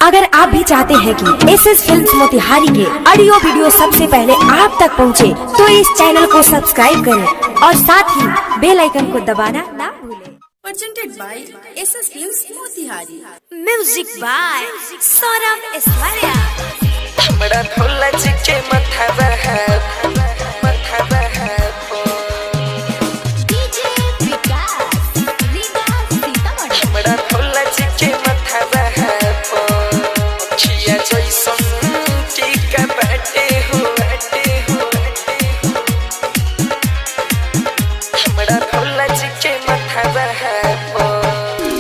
अगर आप भी चाहते हैं कि एसएस फिल्म्स मोतिहारी के ऑडियो वीडियो सबसे पहले आप तक पहुंचे, तो इस चैनल को सब्सक्राइब करें और साथ ही बेल आइकन को दबाना ना भूलें। Presented by SS Films Motihari. Music by Saurabh Aishwarya. हमरा भोला जी के मथवा है डीजे विकास रीगा सीतामढ़ी। हमरा भोला जी के मथवा है खिया जैसन टीका बैठे हो हमरा भोला जी के मथवा है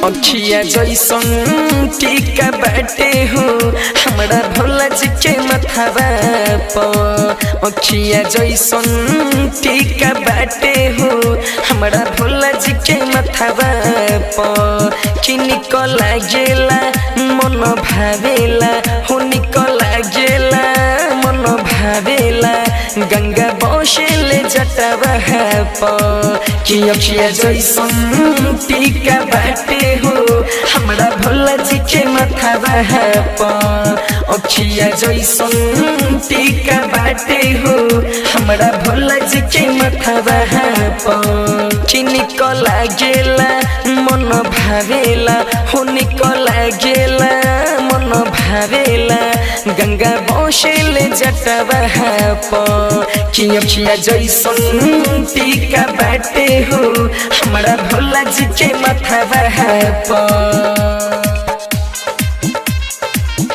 अखिया जैसन टीका बैठे हो हमरा भोला जी के मथवा अखिया जैसन टीका बैठे हो हमरा भोला जी के मथवा कि निकला गेला मन भावेला हो निकला गेला मन भावेला गंगा बसेले जटवा कि अखिया जैसन टीका बैठे हो हमरा भोला जी के मथवा अखिया जैसन टीका बैठे हो हमरा भोला जी के मथवा कि निकला गेला मन भावेला हो निकला गेला मन भावेला गंगा बसेले जटवा कि अखिया जैसन टीका बैठे हो हमरा भोला जी के मथवा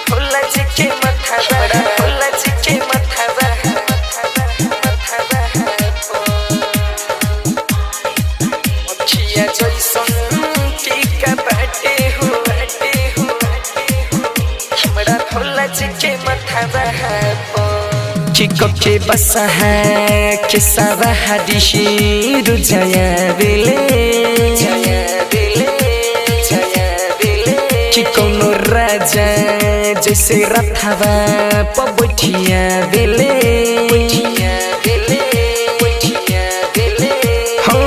भोला जी के मथवा भोला जी के मथवा अखिया जैसन टीका बैठे हो हमरा भोला जी के मथवा चिको के बसा है के सावा हदिशी रुजया बेले चिको नो राजा जैसे रथवा पबठिया बेले हो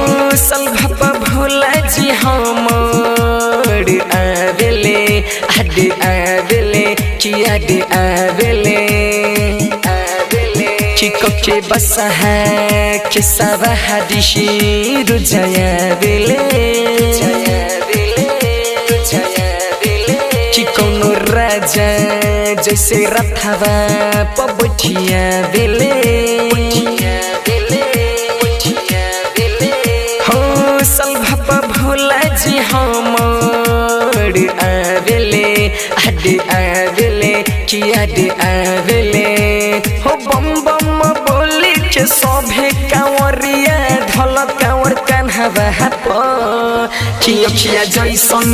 सलभप भोला जी हमर आवेले आडे आवेले कि आडे आवेले चिको के बसा है के सावा हदिशी रुजया बेले चिको नो राजा जैसे रथवा पबठिया बेले हो सलभप भोला जी हमर आवेले आडे आवेले कि आडे आवेले हो बम बम बोली के सभे कांवरिया ढोल कांवर कान्हवा कि अखिया जैसन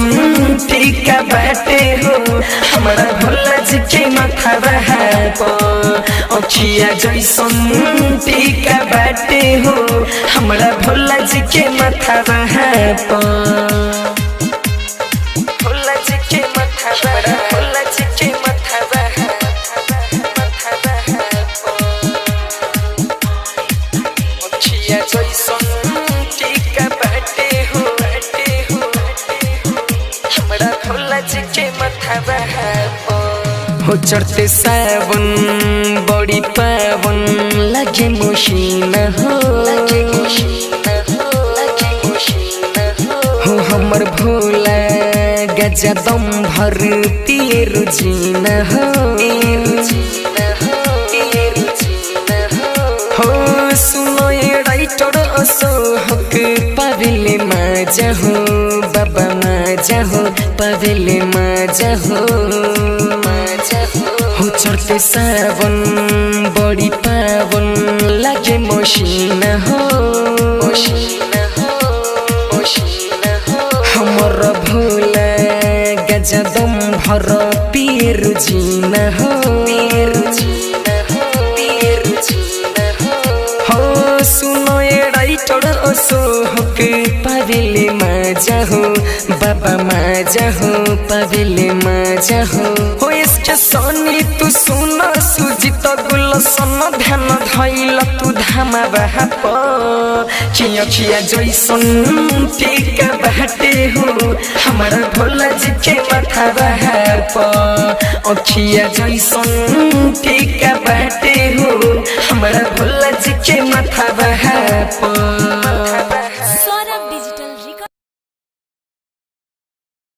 टीका बैठे हो हमरा भोला जी के मथवा अखिया जैसन टीका बैठे हो हमरा भोला जी के मथवा भोला जी के मथवा भोला जी के मथवा अखिया जैसन टीका बैठे हो हमरा भोला जी के मथवा हो चढ़ते सावन बड़ी पावन लगे मुशीना हो हमर भोला गजा दम भर पिए रुजीना हो सुनो ये राइटर असोहक पावेले माजा हो बाबा माजा हो पावेले माजा हो चढ़ते सावन बड़ी पावन लागे मशीना हो हमर भोला गजा दम भर पिए रुजीना हो सुनो ये राइटर असोहक पावेले माजा हो बाबा माजा हो पावेले माजा हो इसके सोनी तू सुना सुजित गुलसन ध्यान धैल तू धामा बाप कि अखिया जैसन टीका बैठे हो हमारा भोला जी के मथवा अखिया जैसन टीका बाटे हो हमरा भोला जी के माथवा पर।